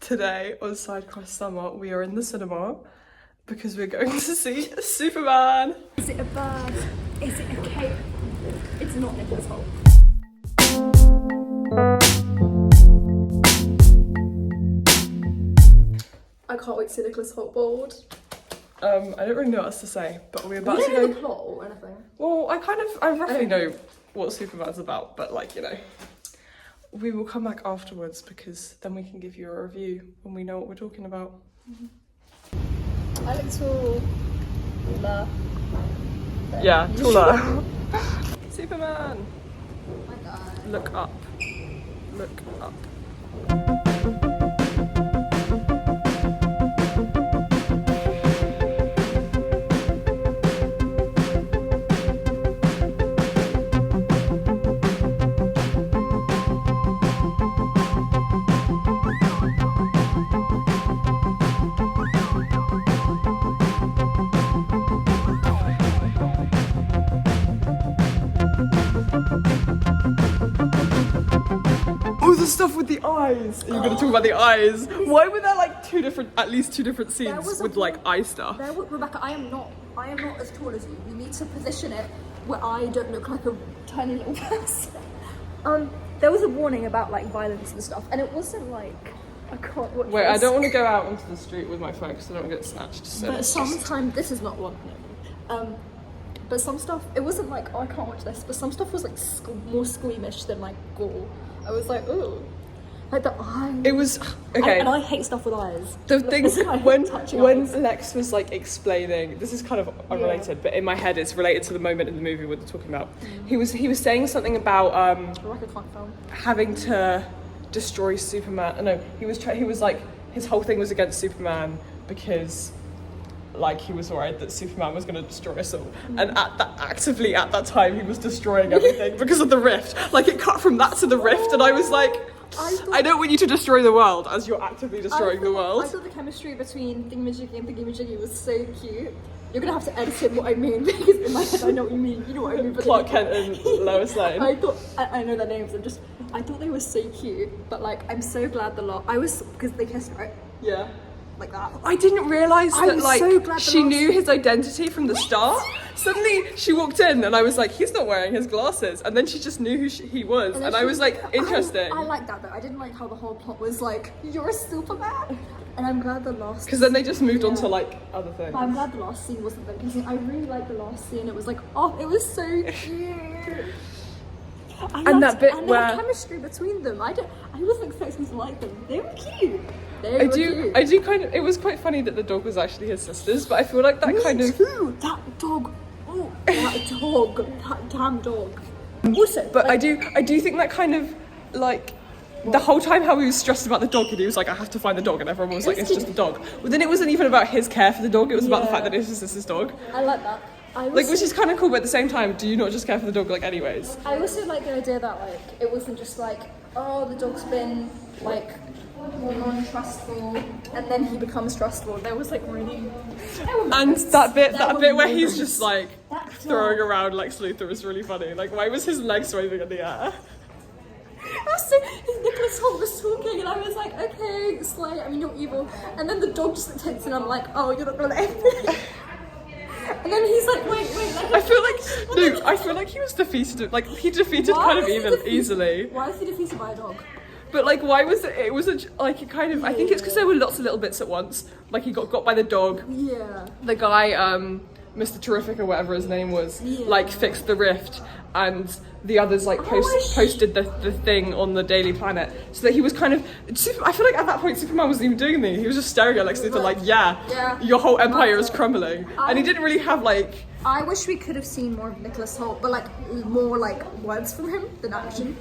Today on Sidecross Summer, we are in the cinema because we're going to see Superman. Is it a bird? Is it a cape? It's not Nicholas Hoult. I can't wait to see Nicholas Hoult bald. I don't really know what else to say, but we're about We to don't know go. the plot or anything. Well, I roughly know what Superman's about, but like, you know. We will come back afterwards because then we can give you a review when we know what we're talking about. I look tall. Yeah, taller. Superman! Oh my god. Look up. Look up. Oh, the stuff with the eyes! You're gonna talk about the eyes. Why were there like at least two different scenes with like eye stuff? Rebecca, I am not as tall as you. You need to position it where I don't look like a tiny little person. There was a warning about like violence and stuff, and it wasn't like I can't watch. Wait, this. I don't want to go out into the street with my phone because I don't want to get snatched. So But sometimes this is not one. But some stuff, it wasn't like, oh, I can't watch this. But some stuff was like more squeamish than like gore. I was like, ooh, like the eye. it was okay. And I hate stuff with eyes. The thing when eyes. Lex was like explaining, this is kind of unrelated, but in my head it's related to the moment in the movie we're talking about. He was saying something about Like a clock film. having to destroy Superman. No, he was like his whole thing was against Superman because like he was worried that Superman was going to destroy us all, and actively at that time he was destroying everything because of the rift. Like it cut from that to the rift, and I was like, I don't want you to destroy the world as you're actively destroying the world. I thought the chemistry between Thingamajiggy and Thingamajiggy was so cute. You're gonna have to edit in what I mean because in my head I know what you mean. You know what I mean. But Clark Kent and Lois Lane. I know their names. I thought they were so cute. But like, I'm so glad because they kissed, right? Yeah. Like that. I didn't realise that was like so glad she knew his identity from the start. Suddenly she walked in and I was like, he's not wearing his glasses, and then she just knew who he was, and I was like, interesting. I like that though. I didn't like how the whole plot was like, you're a Superman, and I'm glad the last. Because then they just moved on to like other things. I'm glad the last scene wasn't that confusing. I really liked the last scene. It was like, oh, it was so cute. And that bit and where the chemistry between them. I wasn't expecting to like them. They were cute. I do kind of. It was quite funny that the dog was actually his sister's, but I feel like that that dog. Oh, that dog. That damn dog. Also, but like, I do think that kind of like. The whole time how he was stressed about the dog and he was like, I have to find the dog, and everyone was like, it's just a dog. But then it wasn't even about his care for the dog, it was about the fact that it was his sister's dog. I like that. Which is kind of cool, but at the same time, do you not just care for the dog like anyways? I also like the idea that like, it wasn't just like, oh, the dog's been like more non-trustful and then he becomes trustful. There was like really... And that bit where he's just like throwing around Lex Luthor was really funny. Like, why was his legs waving in the air? So Nicholas Hoult was talking and I was like, okay, Slay, I mean you're evil. And then the dog just takes and I'm like, oh, you're not gonna let me. And then he's like, wait. I feel like he was defeated. Like he defeated kind of easily. Why was he defeated by a dog? But like, why was it? It was like it kind of. I think it's because there were lots of little bits at once. Like he got by the dog. Yeah. The guy, Mr. Terrific or whatever his name was, like fixed the rift, and the others like posted the thing on the Daily Planet, so that he was kind of. I feel like at that point Superman wasn't even doing anything. He was just staring at Lex Luthor like, yeah, your whole empire is crumbling, and he didn't really have like. I wish we could have seen more of Nicholas Hoult, but like more like words from him than action.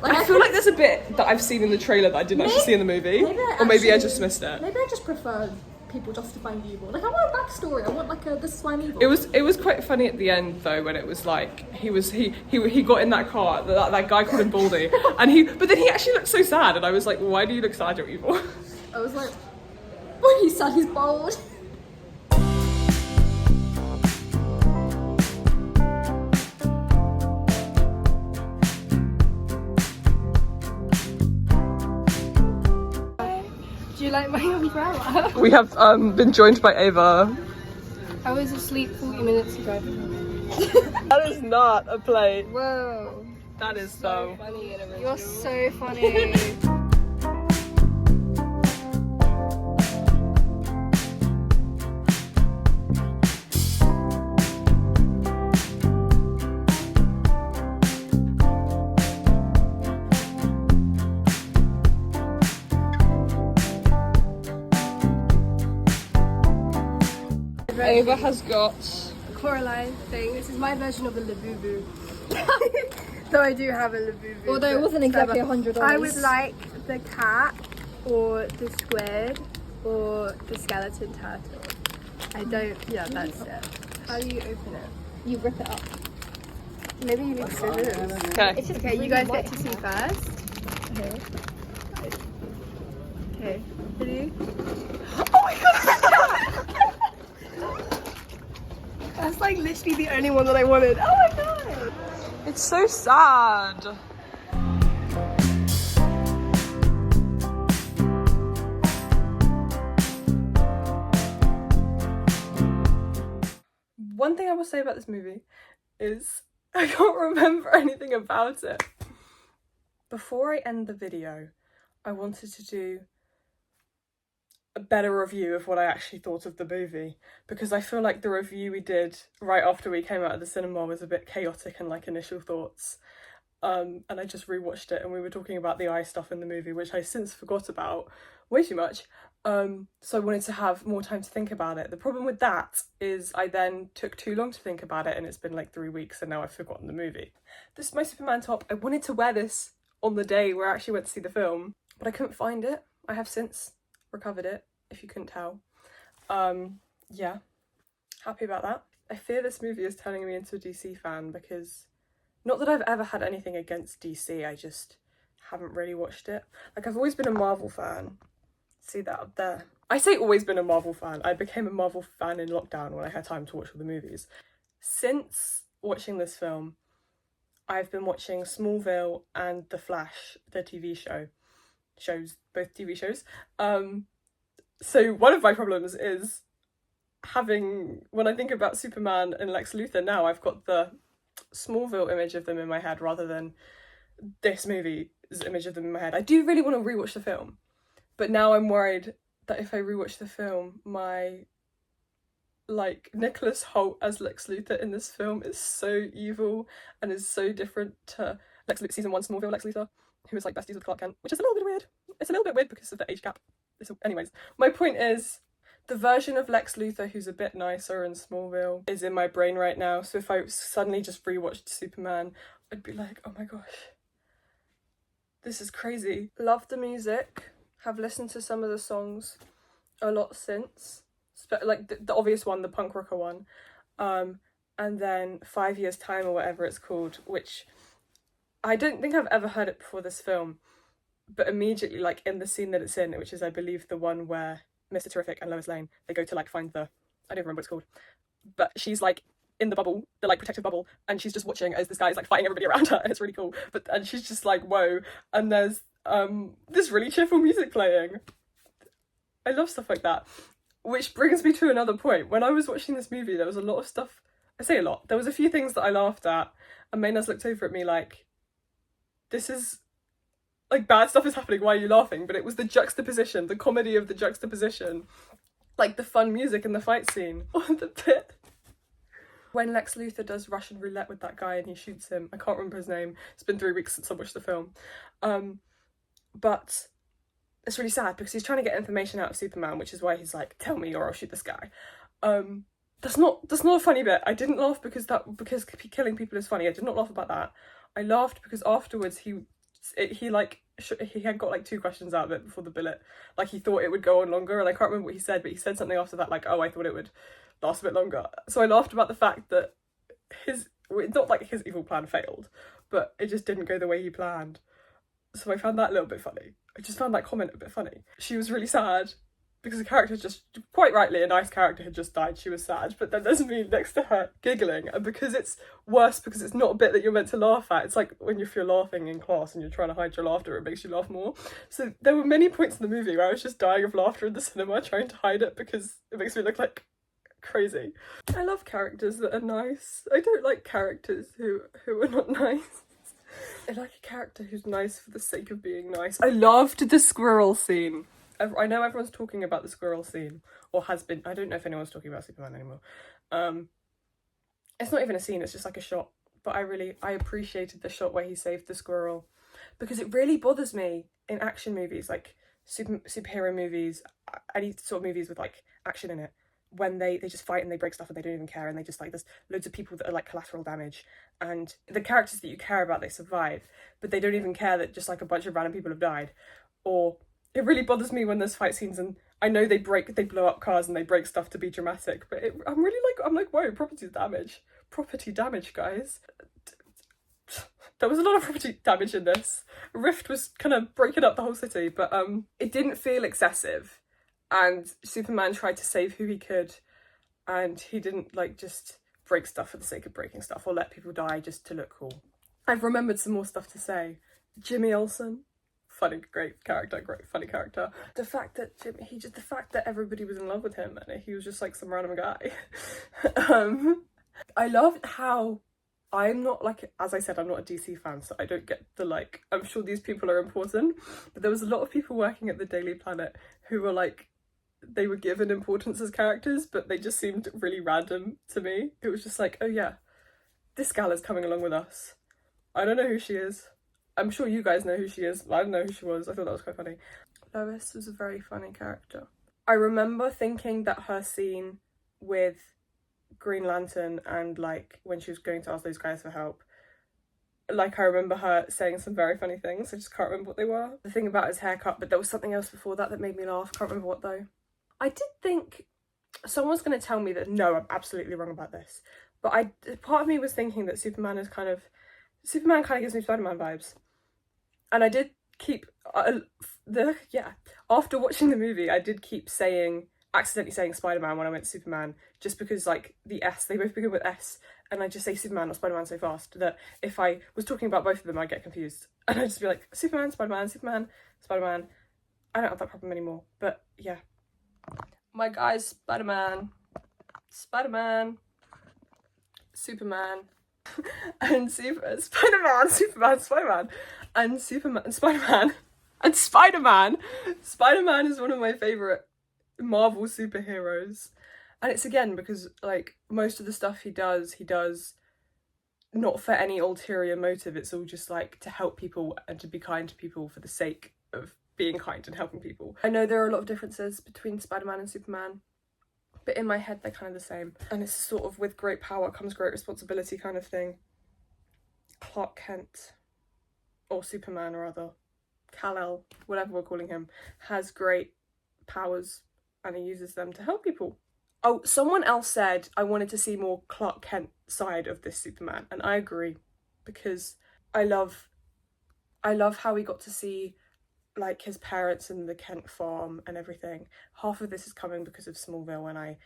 Like, I feel like there's a bit that I've seen in the trailer that I didn't actually see in the movie, maybe I just missed it. Maybe I just prefer people justifying evil. Like I want a backstory. I want like a this is why I'm evil. It was quite funny at the end though when it was like he got in that car, that guy called him Baldy, and but then he actually looked so sad, and I was like, why do you look sad? You're evil. I was like, oh, he's sad. He's bold. you like my umbrella? We have been joined by Ava. I was asleep 40 minutes ago. That is not a plate. Whoa. That is so. Funny in a You're so funny. Ava has got Coraline thing. This is my version of a Labubu. Though I do have a Labubu. Although it wasn't exactly $100. I would like the cat, or the squid, or the skeleton turtle. I don't. Yeah, that's it. How do you open it? You rip it up. Maybe you need scissors. okay. It's just Okay, you guys get to see first. Okay. Ready? Oh my god! That's like literally the only one that I wanted. Oh my god! It's so sad. One thing I will say about this movie is I can't remember anything about it. Before I end the video, I wanted to do a better review of what I actually thought of the movie, because I feel like the review we did right after we came out of the cinema was a bit chaotic and like initial thoughts. And I just rewatched it and we were talking about the eye stuff in the movie, which I since forgot about way too much. So I wanted to have more time to think about it. The problem with that is I then took too long to think about it and it's been like 3 weeks and now I've forgotten the movie. This is my Superman top. I wanted to wear this on the day where I actually went to see the film, but I couldn't find it. I have since recovered it, if you couldn't tell. Yeah, happy about that. I fear this movie is turning me into a DC fan, because not that I've ever had anything against DC, I just haven't really watched it. Like, I've always been a Marvel fan. See that up there? I say always been a Marvel fan. I became a Marvel fan in lockdown when I had time to watch all the movies. Since watching this film, I've been watching Smallville and The Flash, the TV shows, both TV shows. So one of my problems is when I think about Superman and Lex Luthor now, I've got the Smallville image of them in my head rather than this movie's image of them in my head. I do really want to rewatch the film, but now I'm worried that if I rewatch the film, my Nicholas Hoult as Lex Luthor in this film is so evil and is so different to season 1 Smallville Lex Luthor, who was like besties with Clark Kent, which is a little bit weird. It's a little bit weird because of the age gap. Anyways, my point is, the version of Lex Luthor who's a bit nicer in Smallville is in my brain right now, so if I suddenly just rewatched Superman, I'd be like, oh my gosh, this is crazy. Love the music, have listened to some of the songs a lot since, like the obvious one, the punk rocker one, and then 5 Years Time or whatever it's called, which I don't think I've ever heard it before this film, but immediately, like, in the scene that it's in, which is, I believe, the one where Mr. Terrific and Lois Lane, they go to, like, find I don't remember what it's called, but she's, like, in the bubble, the, like, protective bubble, and she's just watching as this guy is, like, fighting everybody around her, and it's really cool, and she's just like, whoa, and there's, this really cheerful music playing. I love stuff like that, which brings me to another point. When I was watching this movie, there was a lot of stuff, I say a lot, there was a few things that I laughed at, and Maynard's looked over at me like, this is, like, bad stuff is happening, why are you laughing? But it was the juxtaposition, the comedy of the juxtaposition, like the fun music in the fight scene, or the bit when Lex Luthor does Russian roulette with that guy and he shoots him. I can't remember his name, it's been 3 weeks since I watched the film, but it's really sad because he's trying to get information out of Superman, which is why he's like, tell me or I'll shoot this guy. That's not a funny bit. I didn't laugh because killing people is funny. I did not laugh about that. I laughed because afterwards he had got like 2 questions out of it before the billet. Like, he thought it would go on longer, and I can't remember what he said, but he said something after that like, oh, I thought it would last a bit longer. So I laughed about the fact that not like his evil plan failed, but it just didn't go the way he planned. So I found that a little bit funny. I just found that comment a bit funny. She was really sad because the character just, quite rightly, a nice character had just died, she was sad, but then there's me next to her giggling, and because it's worse because it's not a bit that you're meant to laugh at. It's like when if you're laughing in class and you're trying to hide your laughter, it makes you laugh more. So there were many points in the movie where I was just dying of laughter in the cinema, trying to hide it because it makes me look like crazy. I love characters that are nice. I don't like characters who are not nice. I like a character who's nice for the sake of being nice. I loved the squirrel scene. I know everyone's talking about the squirrel scene, or has been. I don't know if anyone's talking about Superman anymore. It's not even a scene, it's just like a shot. But I appreciated the shot where he saved the squirrel, because it really bothers me in action movies, like superhero movies, any sort of movies with like action in it, when they just fight and they break stuff and they don't even care, and they just like, there's loads of people that are like collateral damage, and the characters that you care about, they survive, but they don't even care that just like a bunch of random people have died. Or it really bothers me when there's fight scenes and I know they blow up cars and they break stuff to be dramatic, but I'm like, whoa, property damage, guys. There was a lot of property damage in this. Rift was kind of breaking up the whole city, but it didn't feel excessive, and Superman tried to save who he could, and he didn't like just break stuff for the sake of breaking stuff or let people die just to look cool. I've remembered some more stuff to say. Jimmy Olsen. Funny character. The fact that everybody was in love with him and he was just like some random guy. I loved how I'm not like, as I said, I'm not a DC fan, so I don't get the like, I'm sure these people are important, but there was a lot of people working at the Daily Planet who were like, they were given importance as characters, but they just seemed really random to me. It was just like, oh yeah, this gal is coming along with us. I don't know who she is. I'm sure you guys know who she is. I don't know who she was. I thought that was quite funny. Lois was a very funny character. I remember thinking that her scene with Green Lantern and like when she was going to ask those guys for help, like I remember her saying some very funny things. I just can't remember what they were. The thing about his haircut, but there was something else before that made me laugh. Can't remember what though. I did think someone's going to tell me that no, I'm absolutely wrong about this. But part of me was thinking that Superman kind of gives me Spider-Man vibes. And I did keep, after watching the movie, I did keep accidentally saying Spider-Man when I went to Superman, just because like the S, they both begin with S, and I just say Superman or Spider-Man so fast that if I was talking about both of them, I'd get confused. And I'd just be like, Superman, Spider-Man, Superman, Spider-Man. I don't have that problem anymore, but yeah. My guy's Spider-Man, Superman, and Spider-Man. Spider-Man is one of my favourite Marvel superheroes. And it's again because like most of the stuff he does not for any ulterior motive. It's all just like to help people and to be kind to people for the sake of being kind and helping people. I know there are a lot of differences between Spider-Man and Superman, but in my head they're kind of the same. And it's sort of with great power comes great responsibility kind of thing. Clark Kent, or Superman rather, Kal-El, whatever we're calling him, has great powers and he uses them to help people. Oh, someone else said I wanted to see more Clark Kent side of this Superman, and I agree, because I love how we got to see like his parents and the Kent farm and everything. Half of this is coming because of Smallville, and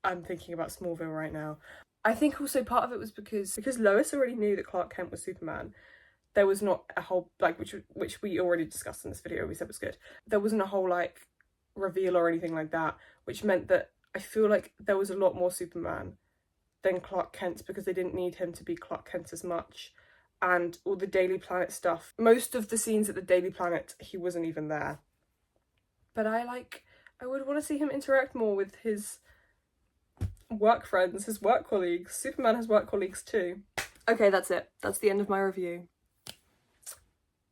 I'm thinking about Smallville right now. I think also part of it was because Lois already knew that Clark Kent was Superman. There was not a whole like which we already discussed in this video, we said was good. There wasn't a whole like reveal or anything like that, which meant that I feel like there was a lot more Superman than Clark Kent because they didn't need him to be Clark Kent as much. And all the Daily Planet stuff, most of the scenes at the Daily Planet, he wasn't even there. But I would want to see him interact more with his work friends, his work colleagues. Superman has work colleagues too. Okay, that's it. That's the end of my review.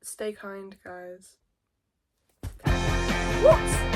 Stay kind, guys. What?